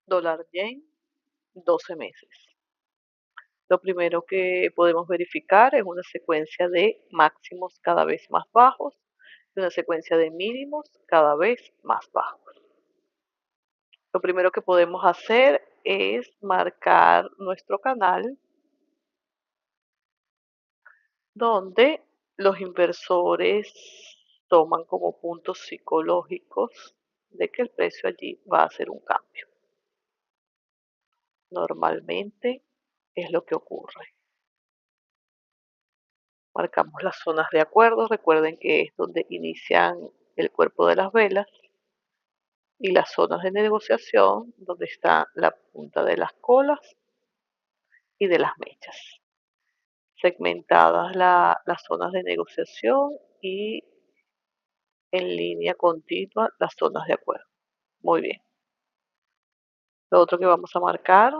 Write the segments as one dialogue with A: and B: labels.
A: dólar yen, 12 meses. Lo primero que podemos verificar es una secuencia de máximos cada vez más bajos y una secuencia de mínimos cada vez más bajos. Lo primero que podemos hacer es marcar nuestro canal donde los inversores toman como puntos psicológicos de que el precio allí va a hacer un cambio. Normalmente es lo que ocurre. Marcamos las zonas de acuerdo, recuerden que es donde inician el cuerpo de las velas, y las zonas de negociación donde está la punta de las colas y de las mechas. Segmentadas las zonas de negociación y en línea continua las zonas de acuerdo. Muy bien. Lo otro que vamos a marcar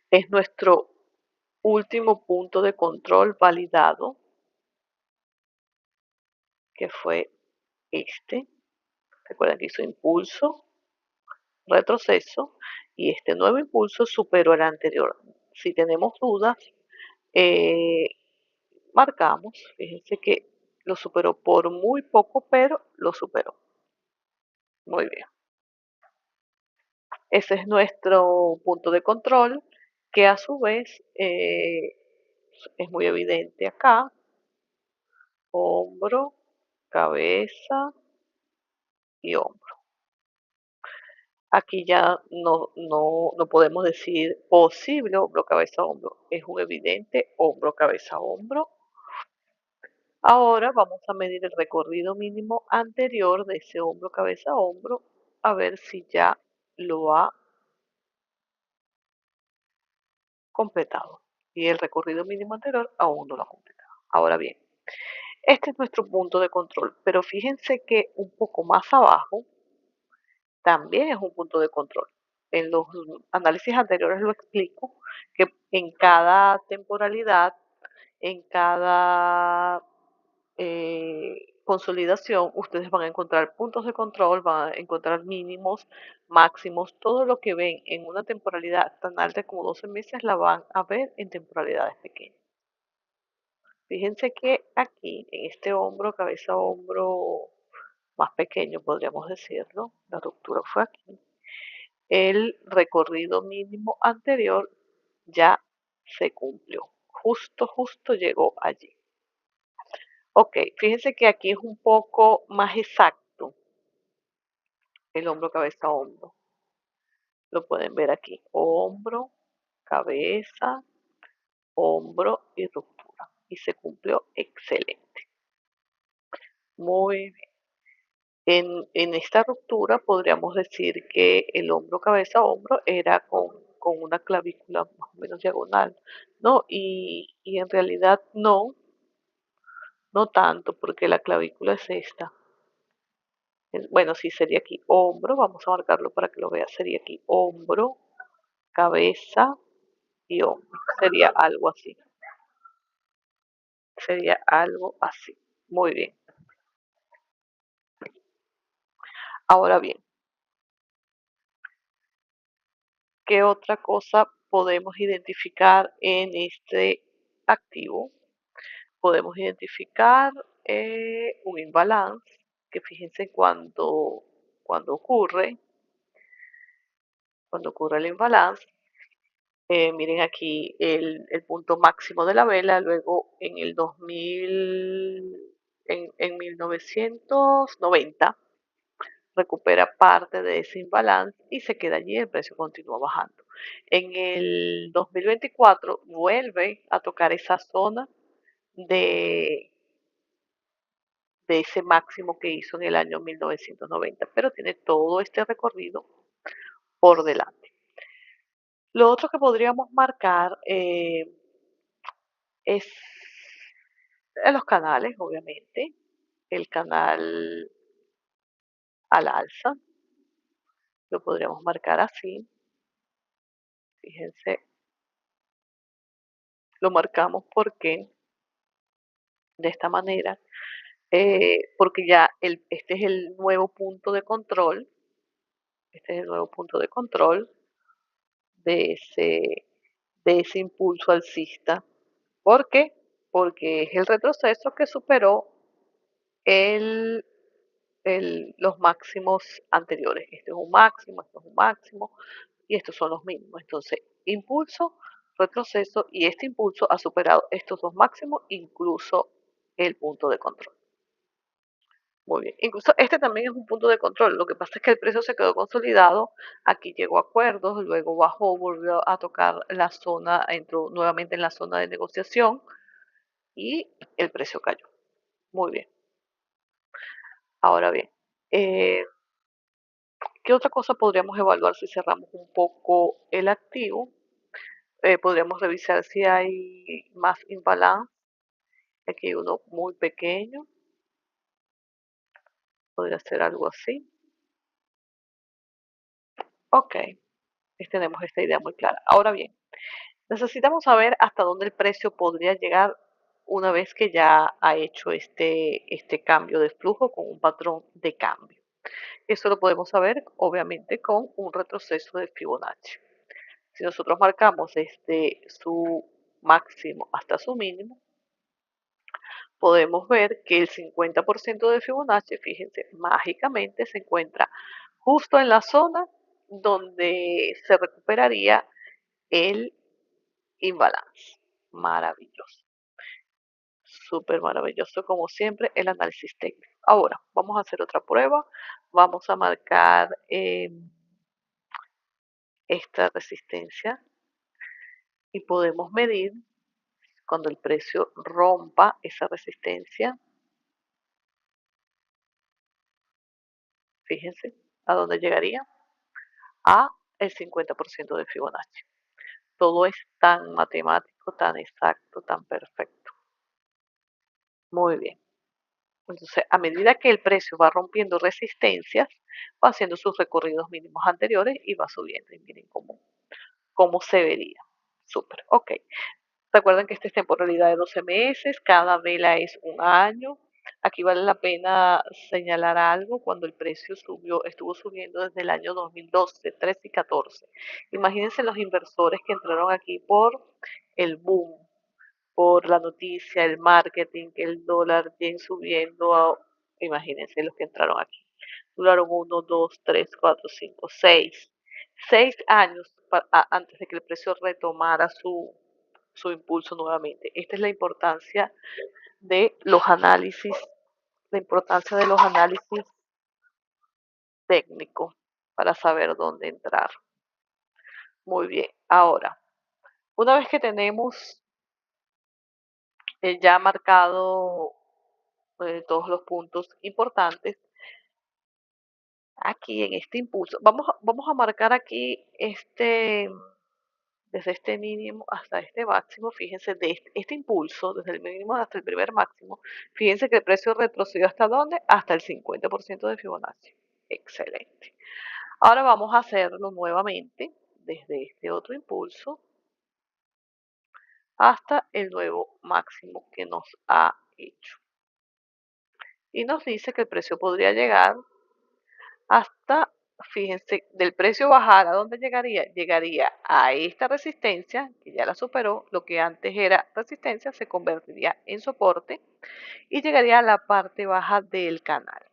A: es nuestro último punto de control validado, que fue este. Recuerden que hizo impulso, retroceso, y este nuevo impulso superó el anterior. Si tenemos dudas, eh, marcamos. Fíjense que lo superó por muy poco, pero lo superó. Muy bien. Ese es nuestro punto de control, que a su vez es muy evidente acá. Hombro, cabeza y hombro. Aquí ya no podemos decir posible hombro, cabeza, hombro. Es un evidente hombro, cabeza, hombro. Ahora vamos a medir el recorrido mínimo anterior de ese hombro, cabeza, hombro, a ver si ya lo ha completado. Y el recorrido mínimo anterior aún no lo ha completado. Ahora bien, este es nuestro punto de control, pero fíjense que un poco más abajo también es un punto de control. En los análisis anteriores lo explico, que en cada temporalidad, en cada consolidación, ustedes van a encontrar puntos de control, van a encontrar mínimos, máximos, todo lo que ven en una temporalidad tan alta como 12 meses la van a ver en temporalidades pequeñas. Fíjense que aquí, en este hombro, cabeza, hombro más pequeño, podríamos decirlo, la ruptura fue aquí, el recorrido mínimo anterior ya se cumplió, justo llegó allí. Ok, fíjense que aquí es un poco más exacto el hombro, cabeza, hombro. Lo pueden ver aquí, hombro, cabeza, hombro y ruptura. Y se cumplió excelente. Muy bien. En esta ruptura podríamos decir que el hombro, cabeza, hombro era con una clavícula más o menos diagonal, ¿no? Y en realidad no tanto, porque la clavícula es esta. Bueno, sí, sería aquí hombro, vamos a marcarlo para que lo veas, sería aquí hombro, cabeza y hombro. Sería algo así. Sería algo así. Muy bien. Ahora bien, ¿qué otra cosa podemos identificar en este activo? Podemos identificar un imbalance, que fíjense cuando ocurre el imbalance. Miren aquí el punto máximo de la vela, luego en el 2000, en 1990 recupera parte de ese imbalance y se queda allí, el precio continúa bajando. En el 2024 vuelve a tocar esa zona de, de ese máximo que hizo en el año 1990, pero tiene todo este recorrido por delante. Lo otro que podríamos marcar es en los canales, obviamente, el canal al alza, lo podríamos marcar así, fíjense, lo marcamos porque de esta manera, porque ya este es el nuevo punto de control, Este es el nuevo punto de control de ese impulso alcista. ¿Por qué? Porque es el retroceso que superó el, los máximos anteriores. Este es un máximo, esto es un máximo y estos son los mínimos. Entonces, impulso, retroceso y este impulso ha superado estos dos máximos, incluso el punto de control. Muy bien. Incluso este también es un punto de control. Lo que pasa es que el precio se quedó consolidado. Aquí llegó a acuerdos, luego bajó, volvió a tocar la zona, entró nuevamente en la zona de negociación y el precio cayó. Muy bien. Ahora bien, eh, ¿qué otra cosa podríamos evaluar si cerramos un poco el activo? Podríamos revisar si hay más imbalance. Aquí hay uno muy pequeño. Podría ser algo así. Ok, tenemos esta idea muy clara. Ahora bien, necesitamos saber hasta dónde el precio podría llegar una vez que ya ha hecho este cambio de flujo con un patrón de cambio. Eso lo podemos saber obviamente con un retroceso de Fibonacci. Si nosotros marcamos desde su máximo hasta su mínimo, podemos ver que el 50% de Fibonacci, fíjense, mágicamente se encuentra justo en la zona donde se recuperaría el imbalance. Maravilloso. Súper maravilloso como siempre el análisis técnico. Ahora vamos a hacer otra prueba. Vamos a marcar esta resistencia y podemos medir cuando el precio rompa esa resistencia. Fíjense a dónde llegaría. A el 50% de Fibonacci. Todo es tan matemático, tan exacto, tan perfecto. Muy bien. Entonces, a medida que el precio va rompiendo resistencias, va haciendo sus recorridos mínimos anteriores y va subiendo. Y miren cómo se vería. Súper, ok. Recuerden que esta es temporalidad de 12 meses, cada vela es un año. Aquí vale la pena señalar algo cuando el precio estuvo subiendo desde el año 2012, 13 y 14. Imagínense los inversores que entraron aquí por el boom, por la noticia, el marketing, que el dólar viene subiendo. Imagínense los que entraron aquí. Duraron 1, 2, 3, 4, 5, 6. 6 años antes de que el precio retomara su impulso nuevamente. Esta es la importancia de los análisis, la importancia de los análisis técnicos para saber dónde entrar. Muy bien, ahora, una vez que tenemos ya marcado todos los puntos importantes, aquí en este impulso, vamos a marcar aquí desde este mínimo hasta este máximo, fíjense, de este impulso, desde el mínimo hasta el primer máximo, fíjense que el precio retrocedió hasta dónde, hasta el 50% de Fibonacci. Excelente. Ahora vamos a hacerlo nuevamente desde este otro impulso hasta el nuevo máximo que nos ha hecho. Y nos dice que el precio podría llegar hasta, fíjense, del precio bajar, ¿a dónde llegaría? Llegaría a esta resistencia, que ya la superó, lo que antes era resistencia se convertiría en soporte y llegaría a la parte baja del canal.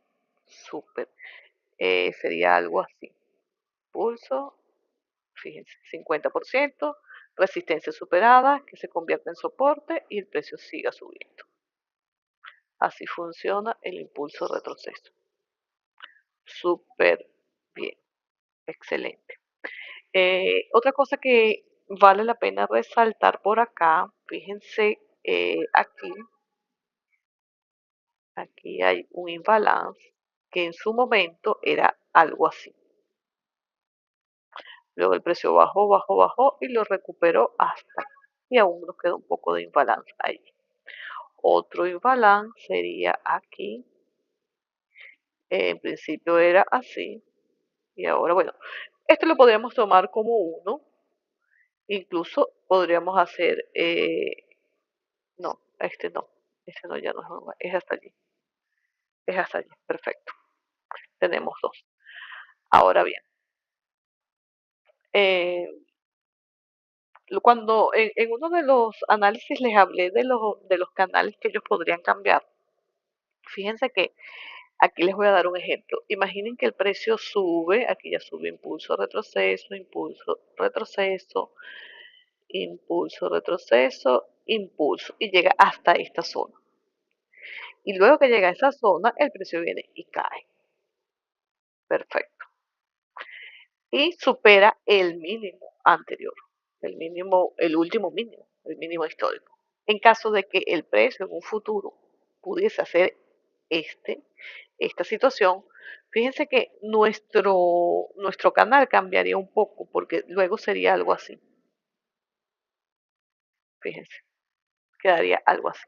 A: Súper. Sería algo así. Pulso, fíjense, 50%, resistencia superada, que se convierte en soporte y el precio siga subiendo. Así funciona el impulso retroceso. Súper bien, excelente. Otra cosa que vale la pena resaltar por acá, fíjense aquí hay un imbalance que en su momento era algo así. Luego el precio bajó, bajó, bajó y lo recuperó hasta aquí. Y aún nos queda un poco de imbalance ahí. Otro imbalance sería aquí. En principio era así. Y ahora, bueno, esto lo podríamos tomar como uno. Incluso podríamos hacer, no, este no, ya no es normal, es hasta allí. Es hasta allí, perfecto. Tenemos dos. Ahora bien. Eh, Cuando en uno de los análisis les hablé de los canales que ellos podrían cambiar, fíjense que aquí les voy a dar un ejemplo. Imaginen que el precio sube, aquí ya sube impulso, retroceso, impulso, retroceso, impulso, retroceso, impulso, y llega hasta esta zona. Y luego que llega a esa zona, el precio viene y cae. Perfecto. Y supera el mínimo anterior, el mínimo, el último mínimo, el mínimo histórico. En caso de que el precio en un futuro pudiese hacer este, esta situación, fíjense que nuestro canal cambiaría un poco porque luego sería algo así. Fíjense, quedaría algo así.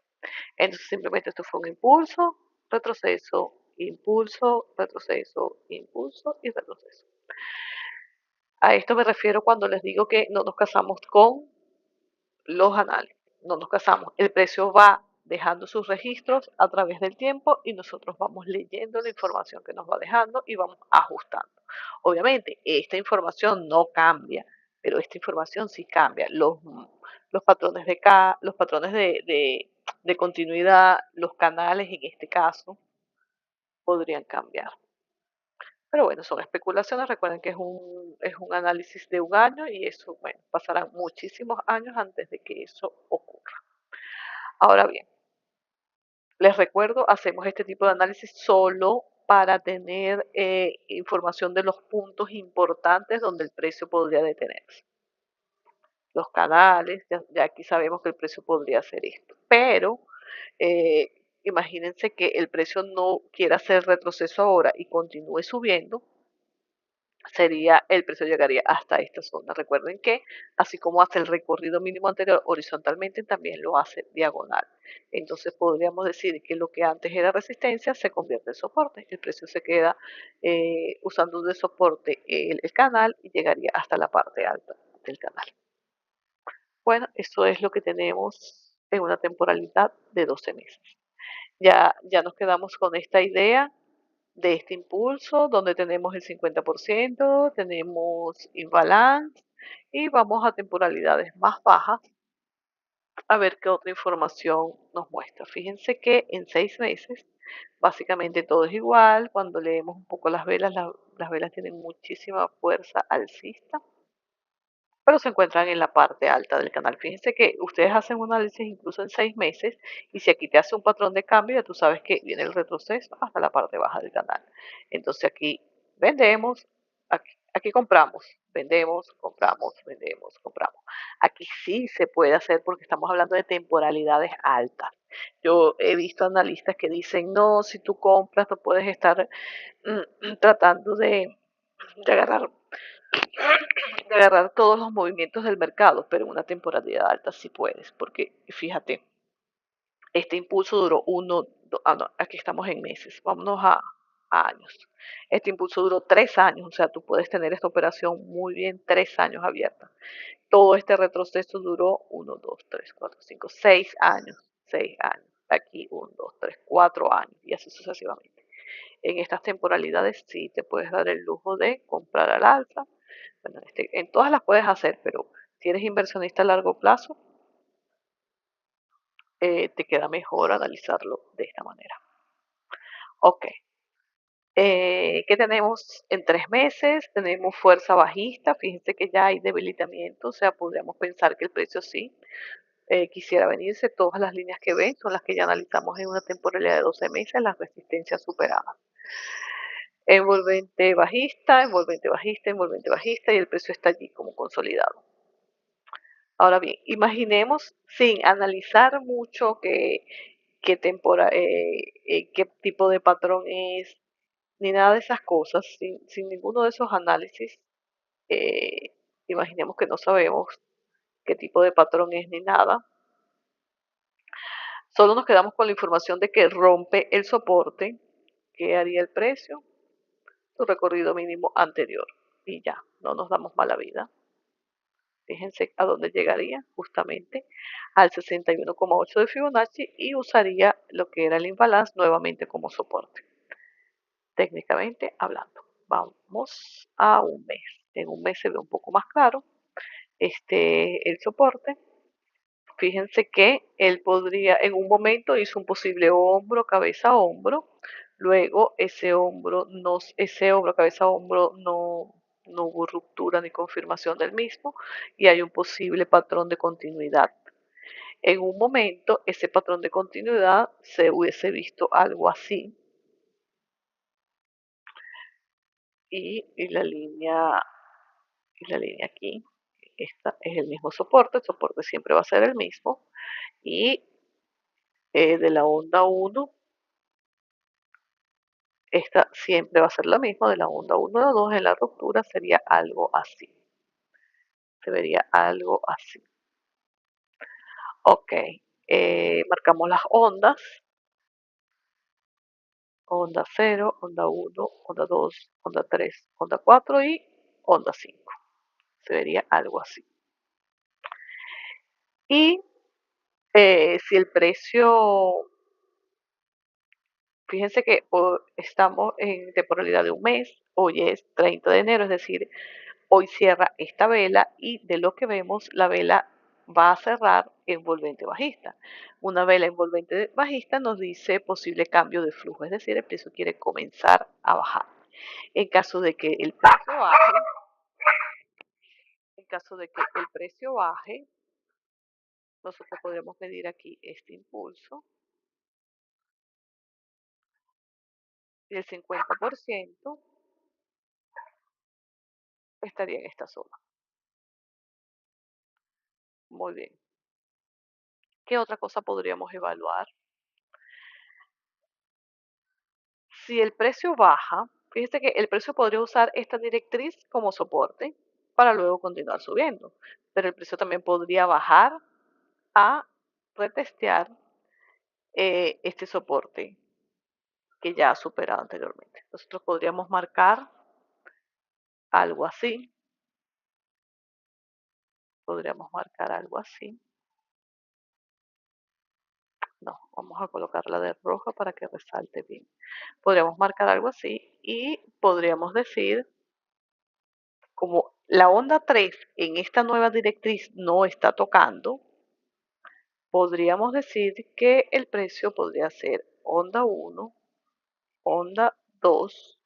A: Entonces simplemente esto fue un impulso, retroceso, impulso, retroceso, impulso y retroceso. A esto me refiero cuando les digo que no nos casamos con los análisis, no nos casamos. El precio va dejando sus registros a través del tiempo y nosotros vamos leyendo la información que nos va dejando y vamos ajustando. Obviamente, esta información no cambia, pero esta información sí cambia. Los patrones los patrones de continuidad, los canales en este caso, podrían cambiar. Pero bueno, son especulaciones. Recuerden que es un análisis de un año y eso, bueno, pasarán muchísimos años antes de que eso ocurra. Ahora bien, les recuerdo, hacemos este tipo de análisis solo para tener información de los puntos importantes donde el precio podría detenerse. Los canales, ya aquí sabemos que el precio podría hacer esto, pero eh, imagínense que el precio no quiera hacer retroceso ahora y continúe subiendo, sería el precio llegaría hasta esta zona. Recuerden que así como hace el recorrido mínimo anterior horizontalmente, también lo hace diagonal. Entonces podríamos decir que lo que antes era resistencia se convierte en soporte. El precio se queda usando de soporte el canal y llegaría hasta la parte alta del canal. Bueno, eso es lo que tenemos en una temporalidad de 12 meses. Ya nos quedamos con esta idea de este impulso, donde tenemos el 50%, tenemos imbalance y vamos a temporalidades más bajas a ver qué otra información nos muestra. Fíjense que en 6 meses básicamente todo es igual. Cuando leemos un poco las velas, las velas tienen muchísima fuerza alcista, pero se encuentran en la parte alta del canal. Fíjense que ustedes hacen un análisis incluso en 6 meses y si aquí te hace un patrón de cambio, ya tú sabes que viene el retroceso hasta la parte baja del canal. Entonces aquí vendemos, aquí compramos, vendemos, compramos, vendemos, compramos. Aquí sí se puede hacer porque estamos hablando de temporalidades altas. Yo he visto analistas que dicen, no, si tú compras, no puedes estar tratando de agarrar de agarrar todos los movimientos del mercado, pero en una temporalidad alta sí puedes, porque fíjate, este impulso duró no, aquí estamos en meses, vámonos a años. Este impulso duró 3 años, o sea, tú puedes tener esta operación muy bien 3 años abierta. Todo este retroceso duró 1, 2, 3, 4, 5, 6 años, 6 años. Aquí 1, 2, 3, 4 años y así sucesivamente. En estas temporalidades sí te puedes dar el lujo de comprar al alza. Bueno, en todas las puedes hacer, pero si eres inversionista a largo plazo, te queda mejor analizarlo de esta manera. Ok, ¿qué tenemos en 3 meses? Tenemos fuerza bajista, fíjense que ya hay debilitamiento, o sea, podríamos pensar que el precio sí quisiera venirse. Todas las líneas que ven son las que ya analizamos en una temporalidad de 12 meses, las resistencias superadas. Envolvente bajista, envolvente bajista, envolvente bajista y el precio está allí como consolidado. Ahora bien, imaginemos sin analizar mucho qué tipo de patrón es, ni nada de esas cosas, sin ninguno de esos análisis, eh, imaginemos que no sabemos qué tipo de patrón es ni nada. Solo nos quedamos con la información de que rompe el soporte. ¿Qué haría el precio? Su recorrido mínimo anterior. Y ya, no nos damos mala vida. Fíjense a dónde llegaría, justamente al 61,8 de Fibonacci y usaría lo que era el imbalance nuevamente como soporte, técnicamente hablando. Vamos a un mes. En un mes se ve un poco más claro el soporte. Fíjense que él podría, en un momento hizo un posible hombro, cabeza, hombro. Luego ese hombro, cabeza, hombro no hubo ruptura ni confirmación del mismo y hay un posible patrón de continuidad. En un momento ese patrón de continuidad se hubiese visto algo así y la línea aquí, esta es el mismo soporte, el soporte siempre va a ser el mismo y de la onda 1 esta siempre va a ser la misma, de la onda 1 a 2 en la ruptura sería algo así. Se vería algo así. Ok, marcamos las ondas. Onda 0, onda 1, onda 2, onda 3, onda 4 y onda 5. Se vería algo así. Y si el precio, fíjense que estamos en temporalidad de un mes, hoy es 30 de enero, es decir, hoy cierra esta vela y de lo que vemos, la vela va a cerrar envolvente bajista. Una vela envolvente bajista nos dice posible cambio de flujo, es decir, el precio quiere comenzar a bajar. En caso de que el precio baje, en caso de que el precio baje, nosotros podemos medir aquí este impulso y el 50% estaría en esta zona. Muy bien. ¿Qué otra cosa podríamos evaluar? Si el precio baja, fíjese que el precio podría usar esta directriz como soporte para luego continuar subiendo, pero el precio también podría bajar a retestear este soporte que ya ha superado anteriormente. Nosotros podríamos marcar algo así, podríamos marcar algo así. No, vamos a colocarla de roja para que resalte bien. Podríamos marcar algo así y podríamos decir, como la onda 3 en esta nueva directriz no está tocando, podríamos decir que el precio podría ser onda 1, onda 2,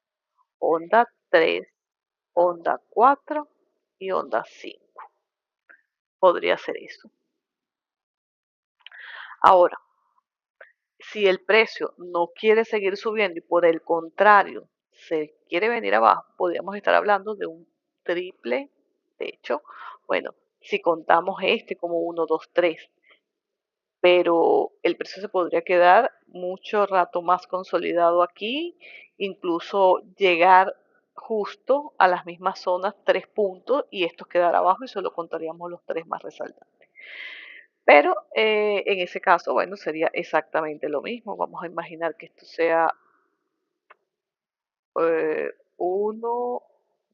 A: onda 3, onda 4 y onda 5. Podría ser eso. Ahora, si el precio no quiere seguir subiendo y por el contrario se quiere venir abajo, podríamos estar hablando de un triple techo. Bueno, si contamos este como 1, 2, 3, pero el precio se podría quedar mucho rato más consolidado aquí, incluso llegar justo a las mismas zonas, 3 puntos, y estos quedar abajo y solo contaríamos los 3 más resaltantes. Pero en ese caso, bueno, sería exactamente lo mismo. Vamos a imaginar que esto sea 1,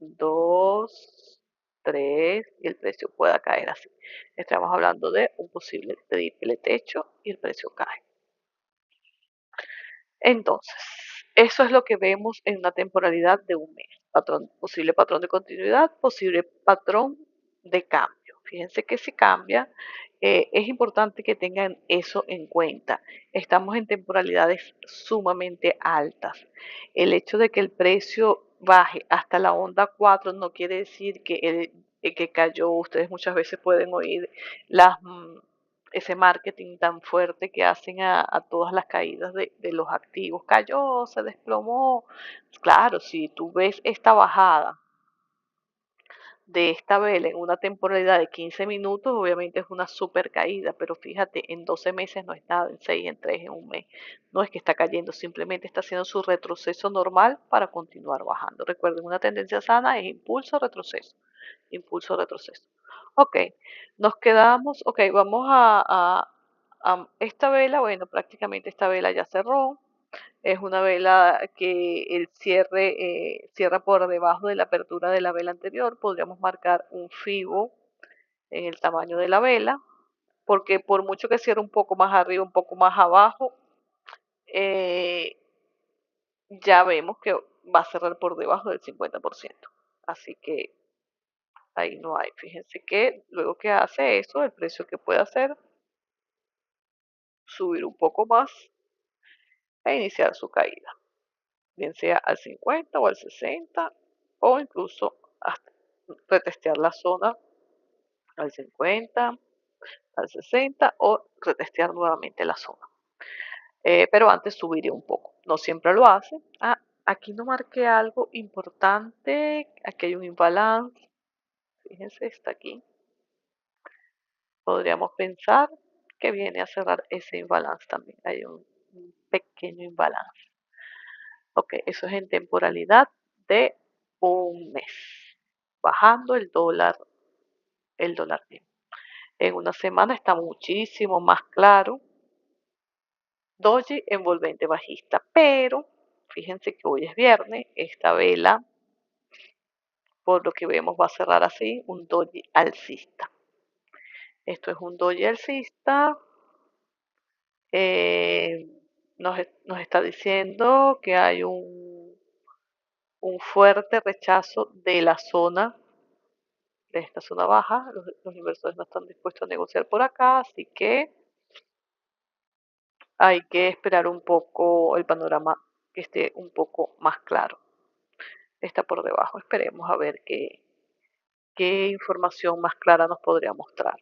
A: 2, 3 y el precio pueda caer así. Estamos hablando de un posible triple techo y el precio cae. Entonces, eso es lo que vemos en una temporalidad de un mes. Posible patrón de continuidad, posible patrón de cambio. Fíjense que si cambia, es importante que tengan eso en cuenta. Estamos en temporalidades sumamente altas. El hecho de que el precio baje hasta la onda 4 no quiere decir que el que cayó. Ustedes muchas veces pueden oír las ese marketing tan fuerte que hacen a todas las caídas de los activos. Cayó, se desplomó. Claro, si tú ves esta bajada de esta vela en una temporalidad de 15 minutos, obviamente es una super caída, pero fíjate, en 12 meses no es nada, en 6, en 3, en un mes. No es que está cayendo, simplemente está haciendo su retroceso normal para continuar bajando. Recuerden, una tendencia sana es impulso, retroceso, impulso, retroceso. Ok, nos quedamos, ok, vamos a esta vela, bueno, prácticamente esta vela ya cerró. Es una vela que el cierre cierra por debajo de la apertura de la vela anterior. Podríamos marcar un fibo en el tamaño de la vela, porque por mucho que cierre un poco más arriba, un poco más abajo, eh, ya vemos que va a cerrar por debajo del 50%. Así que ahí no hay. Fíjense que luego que hace eso, el precio que puede hacer, subir un poco más e iniciar su caída, bien sea al 50 o al 60 o incluso hasta retestear la zona al 50, al 60 o retestear nuevamente la zona. Pero antes subiría un poco. No siempre lo hace. Ah, aquí no marqué algo importante. Aquí hay un imbalance. Fíjense, está aquí. Podríamos pensar que viene a cerrar ese imbalance también. Hay un pequeño imbalance. Ok, eso es en temporalidad de un mes. Bajando el dólar bien. En una semana está muchísimo más claro. Doji envolvente bajista, pero fíjense que hoy es viernes, esta vela, por lo que vemos, va a cerrar así, un doji alcista. Esto es un doji alcista, eh, nos está diciendo que hay un fuerte rechazo de la zona, de esta zona baja. Los inversores no están dispuestos a negociar por acá, así que hay que esperar un poco el panorama que esté un poco más claro. Está por debajo, esperemos a ver qué información más clara nos podría mostrar,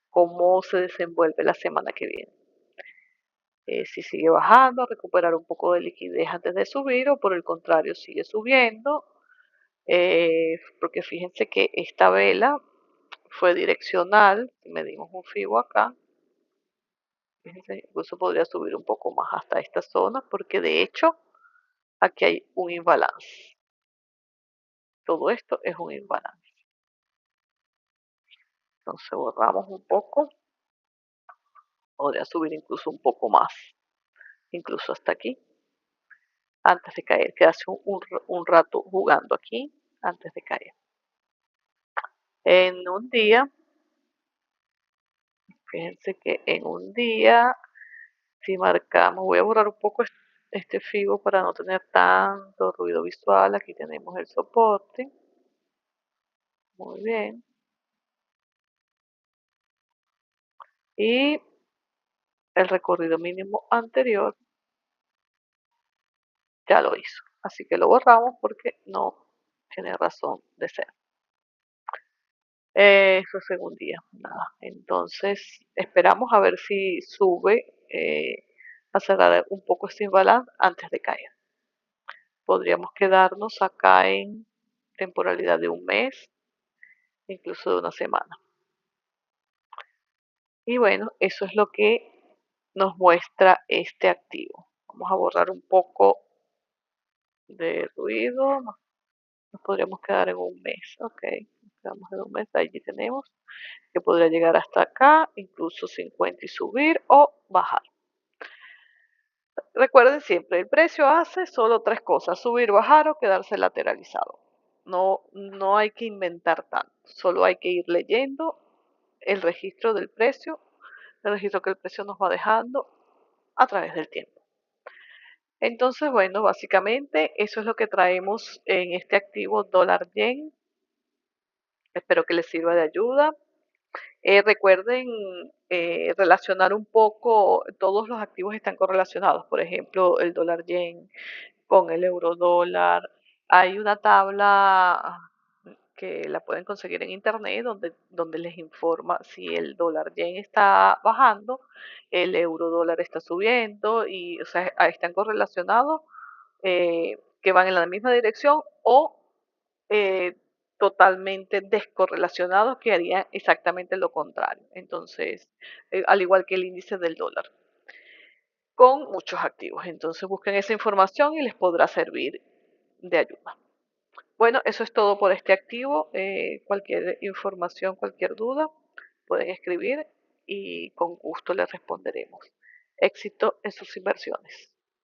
A: cómo se desenvuelve la semana que viene. Si sigue bajando, recuperar un poco de liquidez antes de subir o por el contrario sigue subiendo, porque fíjense que esta vela fue direccional, si medimos un FIBO acá, fíjense, incluso podría subir un poco más hasta esta zona porque de hecho aquí hay un imbalance. Todo esto es un imbalance. Entonces borramos un poco, podría subir incluso un poco más, incluso hasta aquí, antes de caer, quedarse un rato jugando aquí antes de caer. En un día, fíjense que en un día, si marcamos, voy a borrar un poco este FIBO para no tener tanto ruido visual. Aquí tenemos el soporte. Muy bien. Y el recorrido mínimo anterior ya lo hizo. Así que lo borramos porque no tiene razón de ser. Eso es un día, nada. Entonces esperamos a ver si sube a cerrar un poco este imbalance antes de caer. Podríamos quedarnos acá en temporalidad de un mes, incluso de una semana. Y bueno, eso es lo que nos muestra este activo. Vamos a borrar un poco de ruido. Nos podríamos quedar en un mes. Ok, nos quedamos en un mes. Allí tenemos que podría llegar hasta acá, incluso 50 y subir o bajar. Recuerden siempre, el precio hace solo tres cosas: subir, bajar o quedarse lateralizado. No hay que inventar tanto, solo hay que ir leyendo el registro del precio, el registro que el precio nos va dejando a través del tiempo. Entonces, bueno, básicamente eso es lo que traemos en este activo dólar yen. Espero que les sirva de ayuda. Recuerden relacionar un poco, todos los activos están correlacionados, por ejemplo, el dólar yen con el euro dólar. Hay una tabla que la pueden conseguir en internet donde les informa si el dólar yen está bajando, el euro dólar está subiendo y o sea, están correlacionados, que van en la misma dirección o eh, totalmente descorrelacionados que harían exactamente lo contrario. Entonces, al igual que el índice del dólar, con muchos activos. Entonces, busquen esa información y les podrá servir de ayuda. Bueno, eso es todo por este activo. Cualquier información, cualquier duda, pueden escribir y con gusto les responderemos. Éxito en sus inversiones.